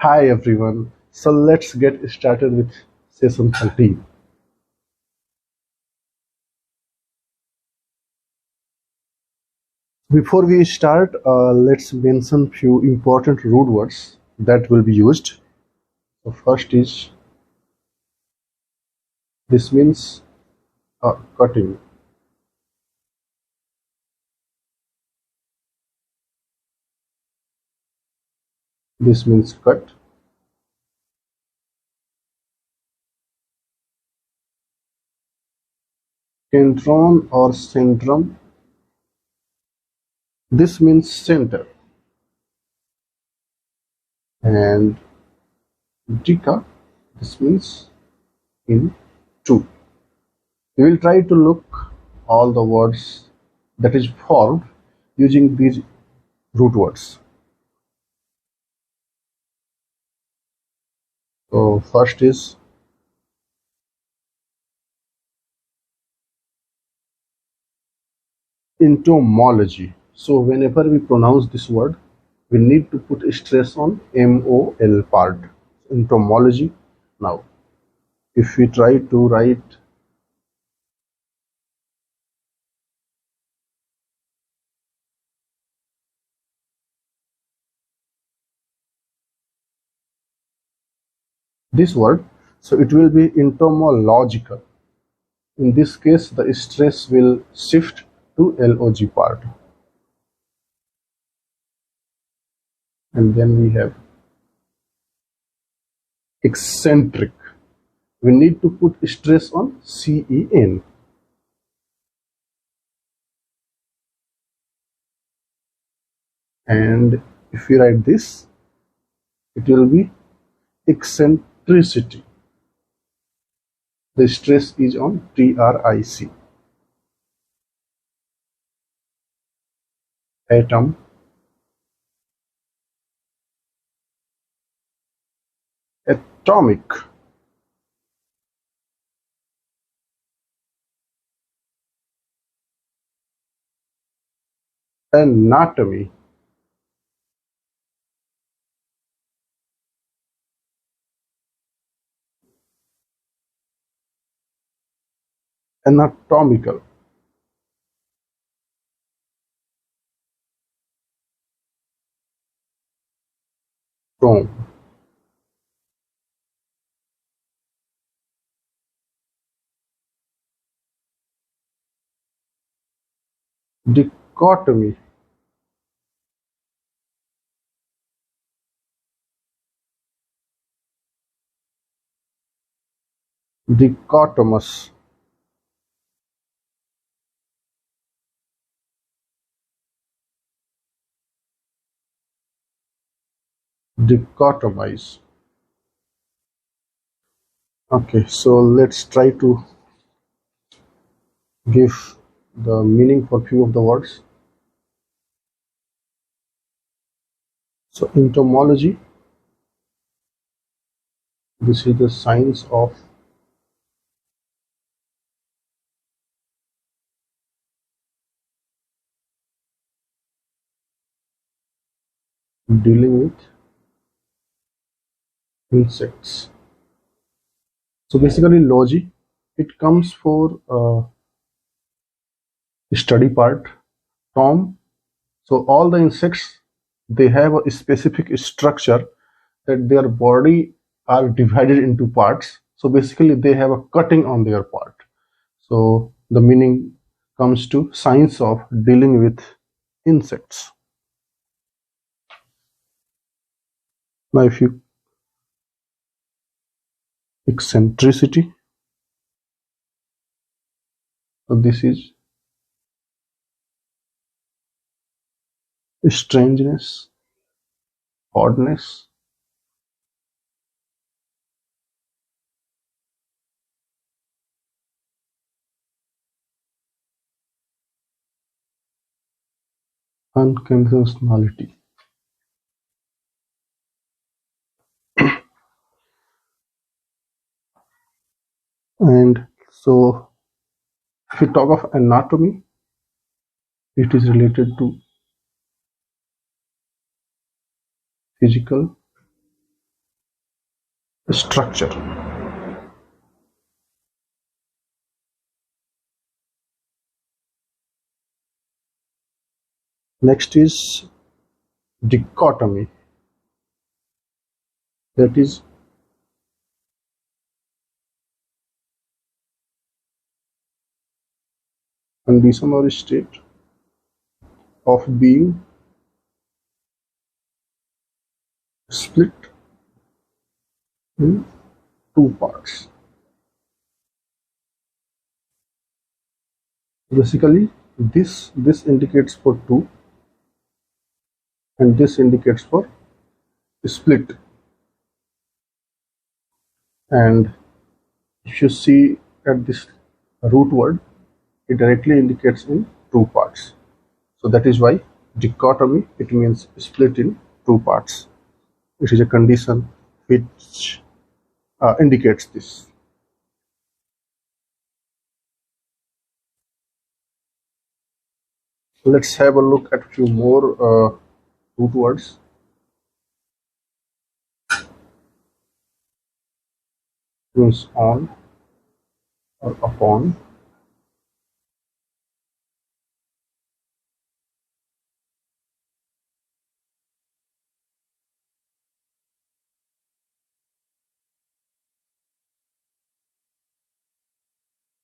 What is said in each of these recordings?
Hi everyone. So let's get started with session 13. Before we start, let's mention few important root words that will be used. So first is this means cutting. This means cut. Centron or centrum. This means center. And dica. This means in two. We will try to look all the words that is formed using these root words. So first is entomology. So whenever we pronounce this word, we need to put stress on MOL part. Entomology. Now, if we try to write this word, so it will be entomological. In this case, the stress will shift to LOG part. And then we have eccentric. We need to put stress on CEN. And if we write this, it will be eccentricity. The stress is on TRIC. Atom. Atomic. Anatomy. Anatomical. Chrome. Dichotomy. Dichotomous. Dichotomize. Okay, so let's try to give the meaning for few of the words. So entomology, this is the science of dealing with insects. So basically logy, it comes for study part. Tom, so all the insects, they have a specific structure that their body are divided into parts. So basically they have a cutting on their part. So the meaning comes to science of dealing with insects. Now if you eccentricity, so this is strangeness, oddness, unconventionality. And so if we talk of anatomy, it is related to physical structure. Next is dichotomy. That is condition or state of being split in two parts. Basically, this indicates for two, and this indicates for split. And if you see at this root word, it directly indicates in two parts. So that is why dichotomy, it means split in two parts. It is a condition which indicates this. Let's have a look at few more root words. Means on or upon.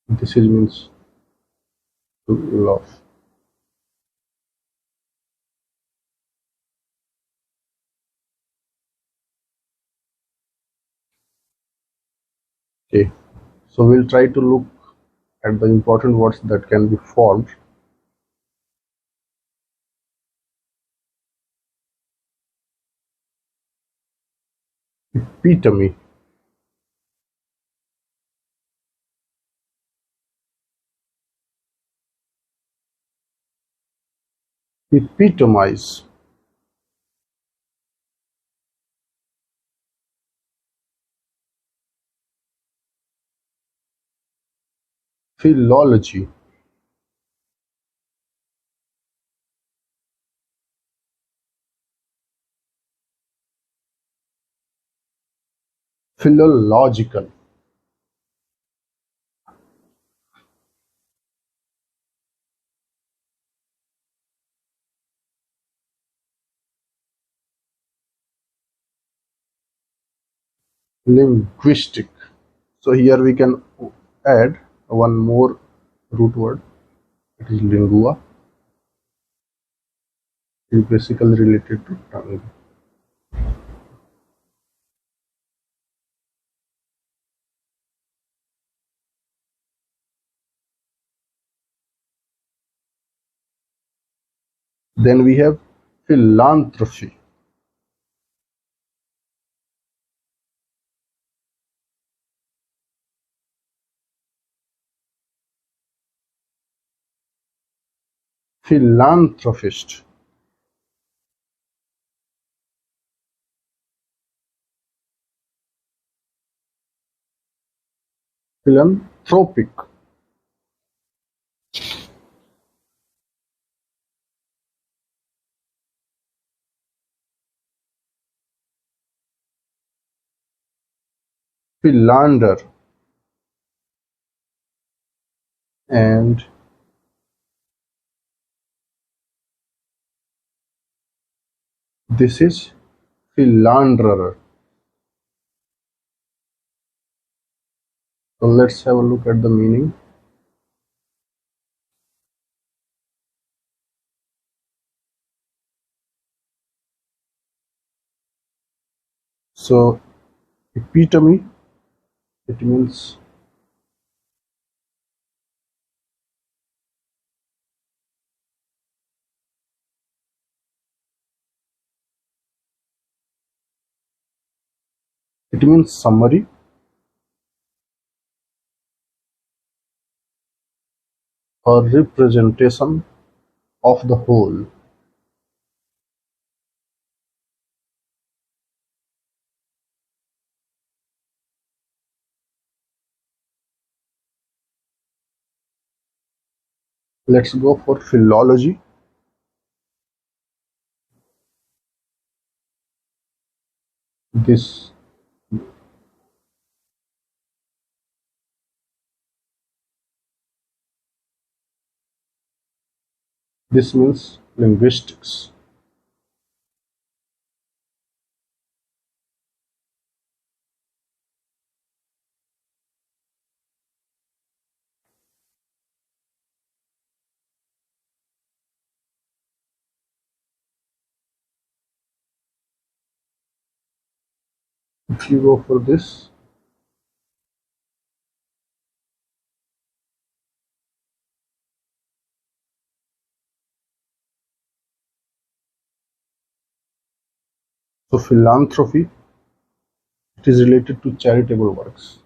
This is means to love. Okay, so we'll try to look at the important words that can be formed. Epitome. Epitomize. Philology. Philological. Linguistic. So here we can add one more root word. It is lingua. It is basically related to tongue. Then we have philanthropy. Philanthropist. Philanthropic. Philander. And this is philanderer. So let's have a look at the meaning. So epitome, it means summary or representation of the whole. Let's go for philology. This This means linguistics. If you go for this, so philanthropy, it is related to charitable works.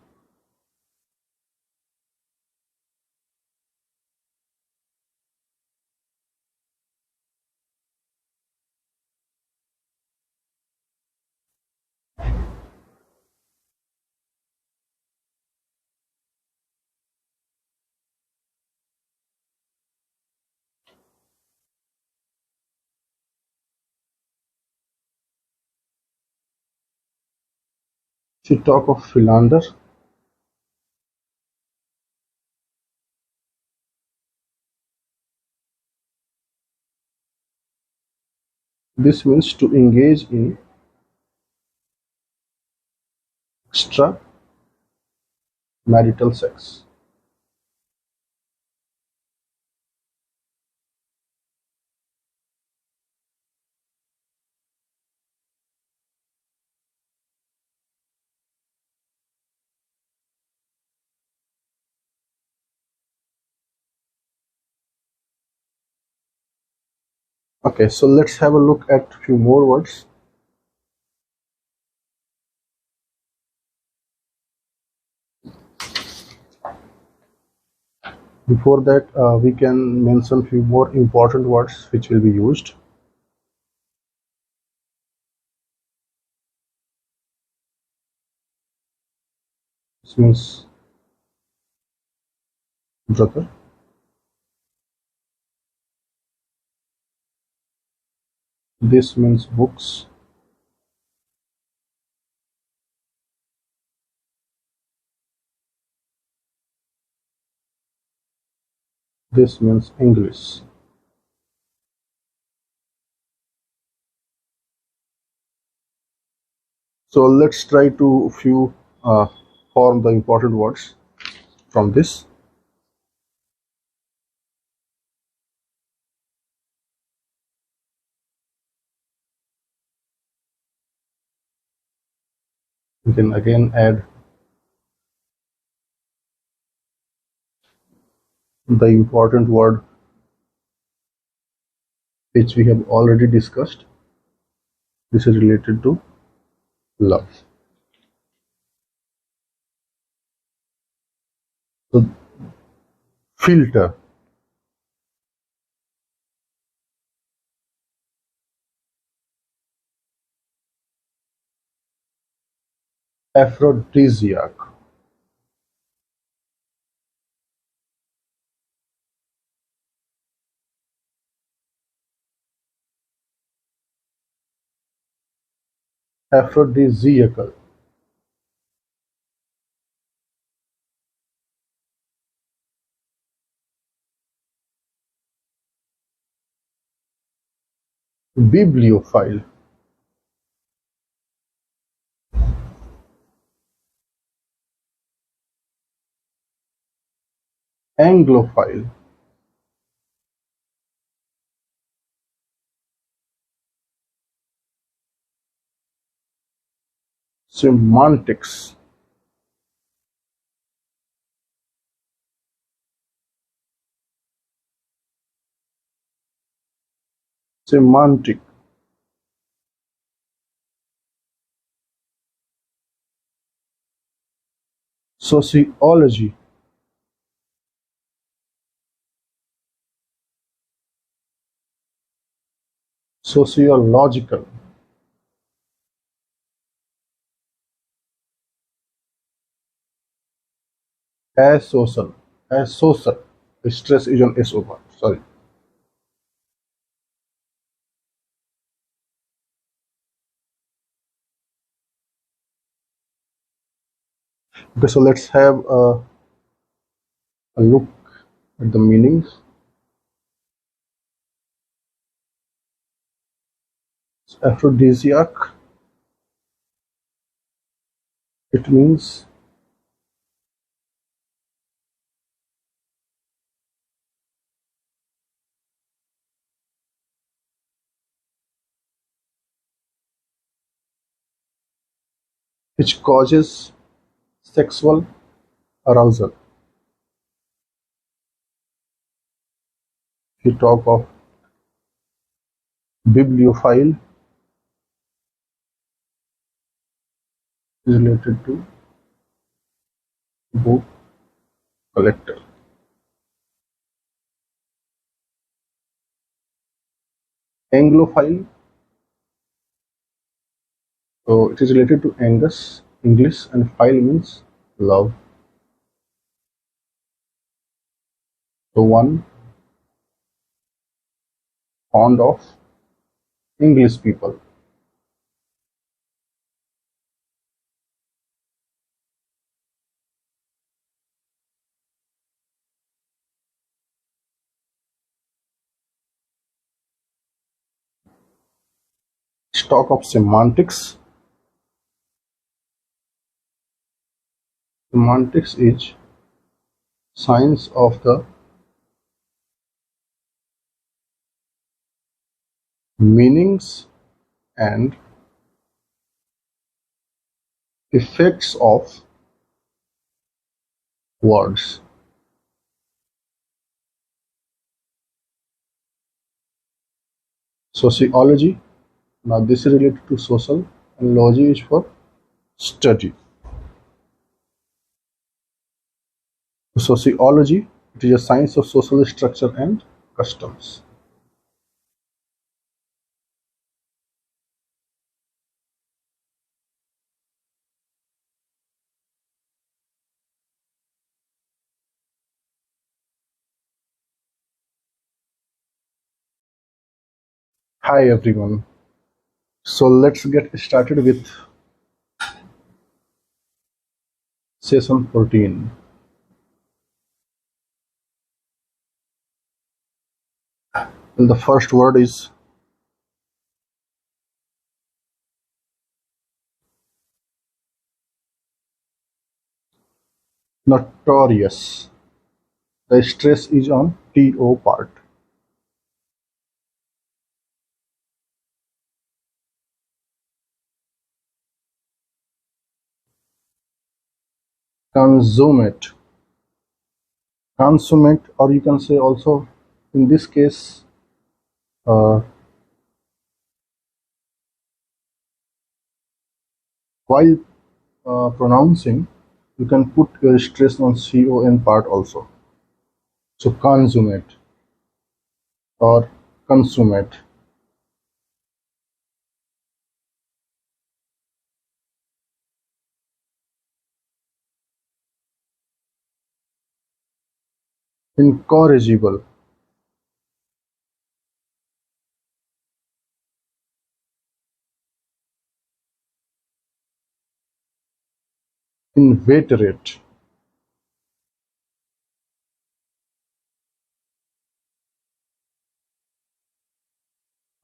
If you talk of philander, this means to engage in extramarital sex. Okay, so let's have a look at a few more words. Before that, we can mention few more important words which will be used. This means brother. This means books. This means English. So let's try to few form the important words from this. We can again add the important word which we have already discussed. This is related to love. So filter, aphrodisiac, aphrodisiacal, bibliophile, anglophile, semantics, semantic, sociology, sociological, asocial, asocial. Stress is on S over. Sorry. Okay, so let's have a look at the meanings. Aphrodisiac, it means which causes sexual arousal. If you talk of bibliophile, is related to book collector. Anglophile, so it is related to Angus, English, and phile means love. The one fond of English people. Let's talk of semantics. Semantics is science of the meanings and effects of words. Sociology, now this is related to social, and logy is for study. Sociology, it is a science of social structure and customs. Hi everyone. So let's get started with session 14. And the first word is notorious. The stress is on TO part. Consummate. Consummate, or you can say also in this case, uh, while pronouncing, you can put your stress on CON part also. So consummate or consummate. Incorrigible. Inveterate.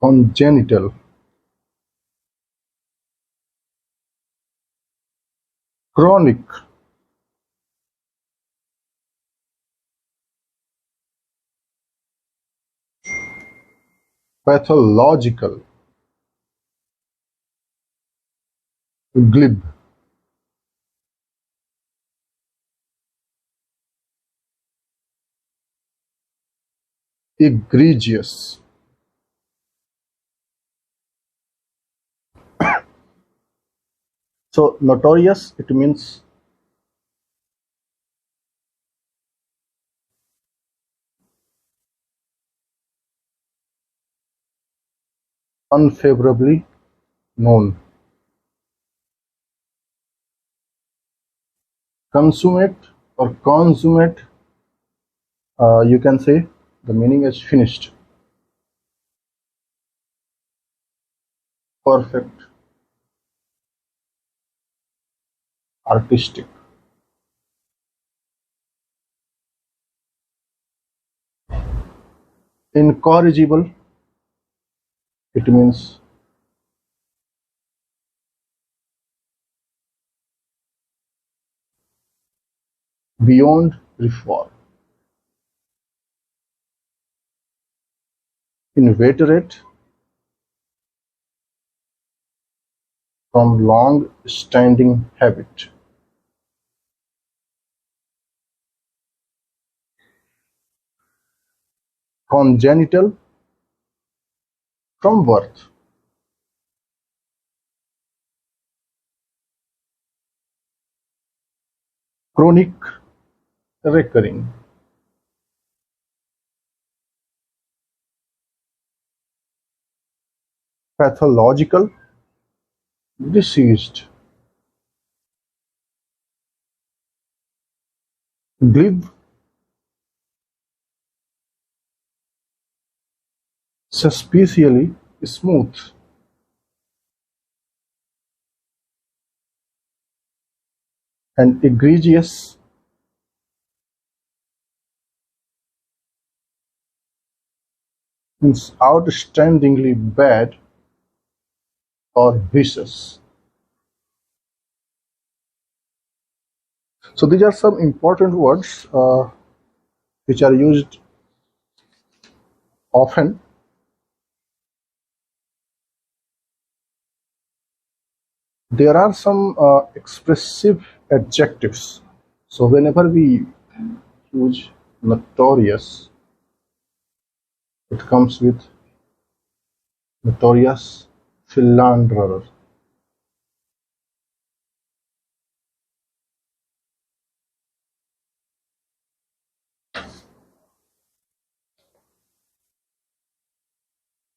Congenital. Chronic. Pathological. Glib. Egregious. So notorious, it means unfavorably known. Consummate or consummate, you can say the meaning is finished, perfect, artistic. Incorrigible, it means beyond reform, inveterate, from long-standing habit, congenital, from birth, chronic, recurring, pathological, diseased, glib, suspiciously smooth, and egregious means outstandingly bad or vicious. So these are some important words which are used often. There are some expressive adjectives. So whenever we use notorious, it comes with notorious philanderer.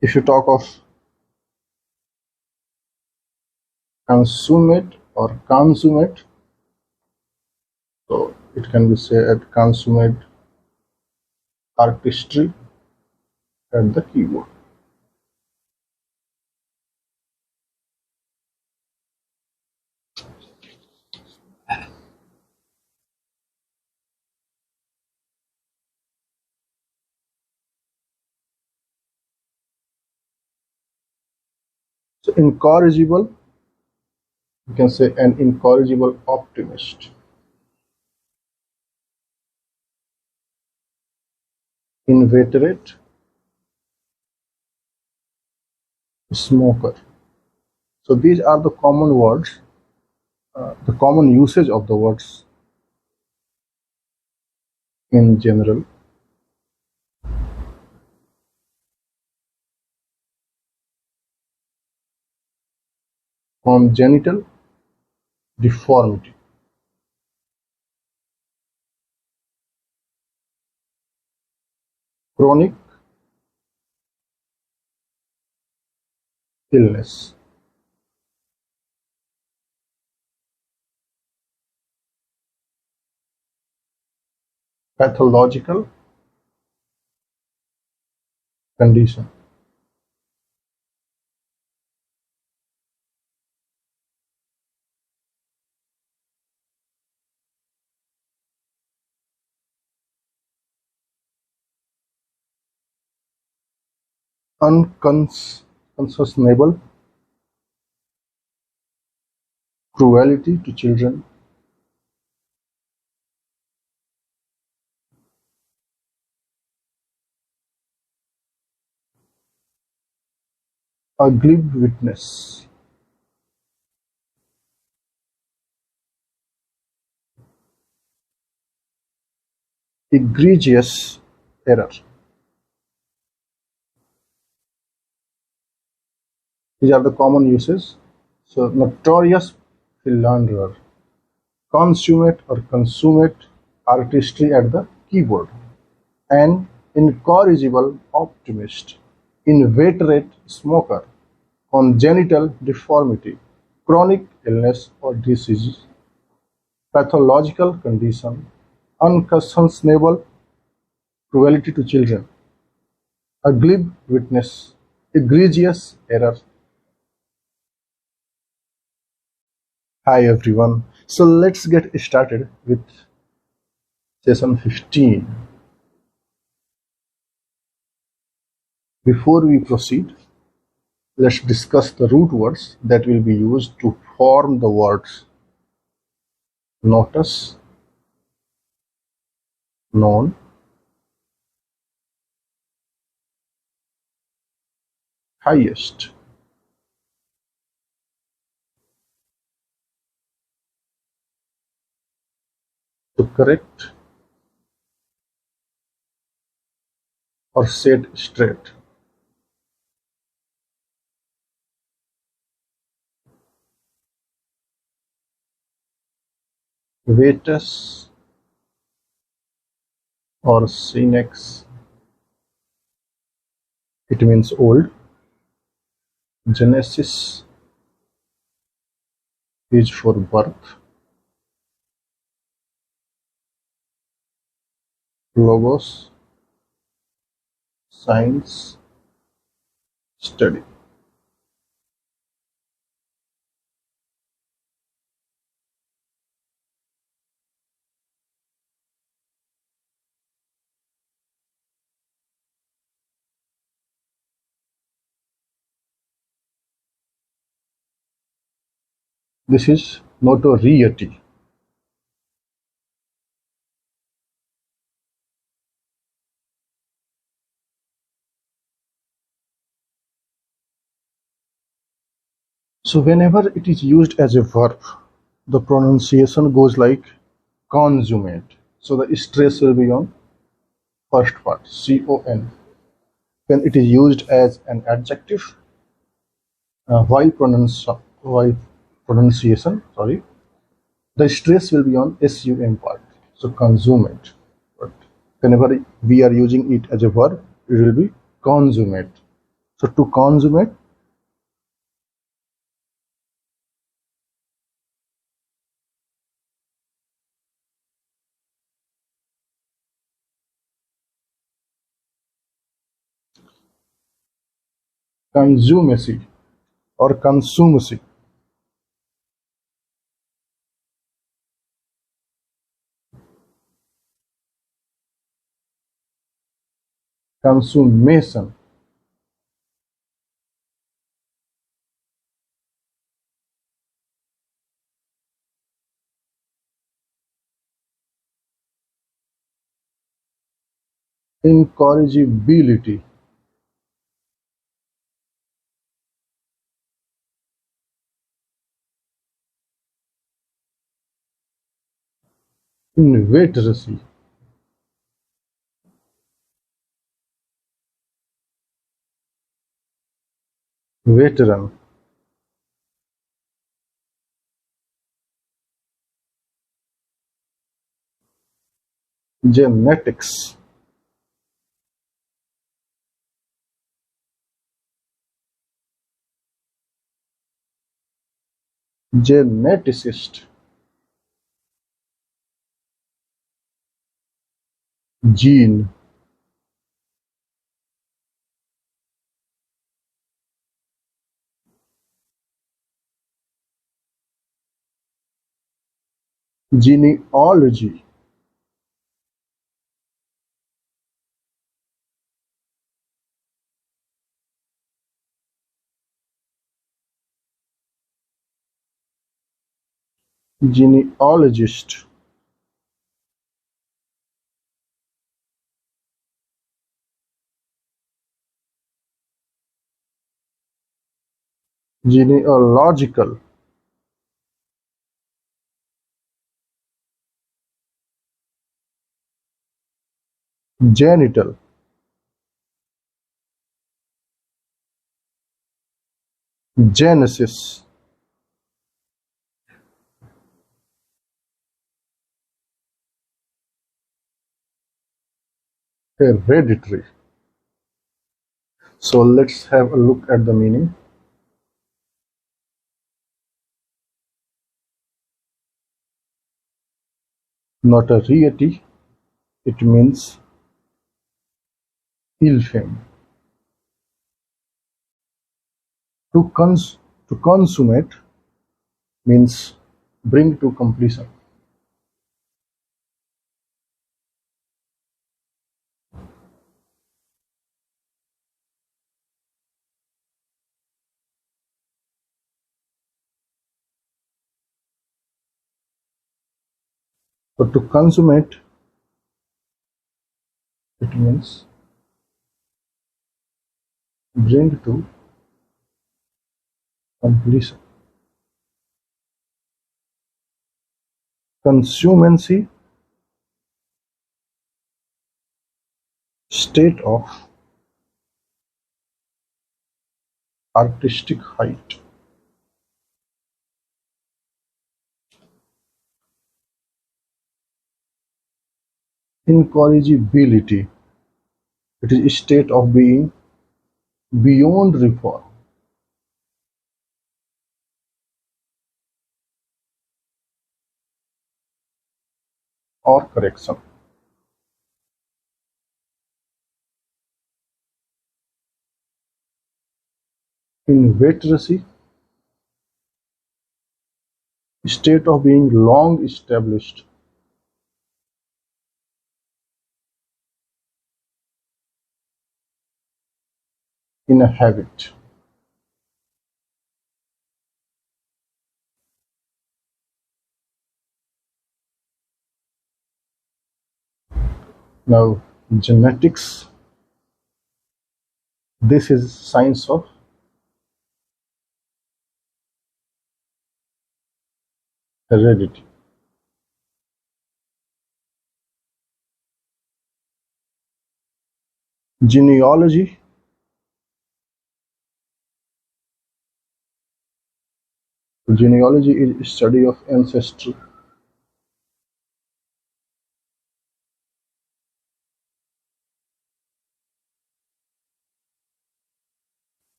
If you talk of consummate or consummate, so it can be said consummate artistry at the keyboard. So incorrigible, you can say an incorrigible optimist. Inveterate, smoker. So these are the common words, the common usage of the words in general. Congenital deformity, chronic illness, pathological condition, unconscionable cruelty to children, a glib witness, egregious error. These are the common uses. So notorious philanderer, consummate or consummate artistry at the keyboard, an incorrigible optimist, inveterate smoker, congenital deformity, chronic illness or disease, pathological condition, unconscionable cruelty to children, a glib witness, egregious error. Hi everyone. So let's get started with session 15. Before we proceed, let's discuss the root words that will be used to form the words notus, known, highest. To correct or set straight. Vetus or Senex, it means old. Genesis is for birth. Logos, science, study. This is notoriety. So whenever it is used as a verb, the pronunciation goes like consummate. So the stress will be on first part, con. When it is used as an adjective, while pronunciation, sorry, the stress will be on sum part. So consummate. But whenever we are using it as a verb, it will be consummate. So to consummate, consumacy or consumacy. Consummation. Incorrigibility. Inveteracy. Veteran. Genetics. Geneticist. Gene. Genealogy. Genealogist. Genealogical. Genital. Genesis. Hereditary. So let's have a look at the meaning. Notoriety, it means ill fame. To, to consummate means bring to completion. So to consummate It means bring to completion. Consummation, state of artistic height. Incorrigibility, it is a state of being beyond reform or correction. Inveteracy, state of being long established in a habit. Now, genetics, this is science of heredity. Genealogy, genealogy is study of ancestry.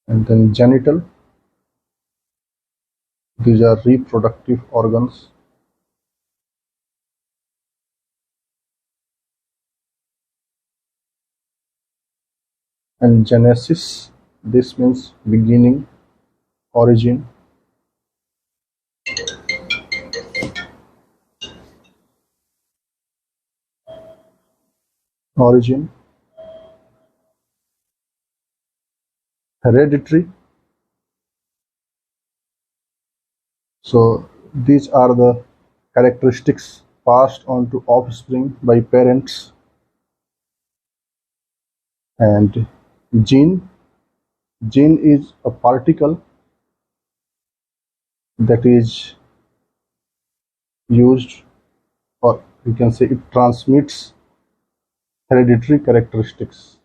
And then genital, these are reproductive organs. And genesis, this means beginning, origin. Origin. Hereditary, so these are the characteristics passed on to offspring by parents. And gene, gene is a particle that is used, or we can say it transmits hereditary characteristics.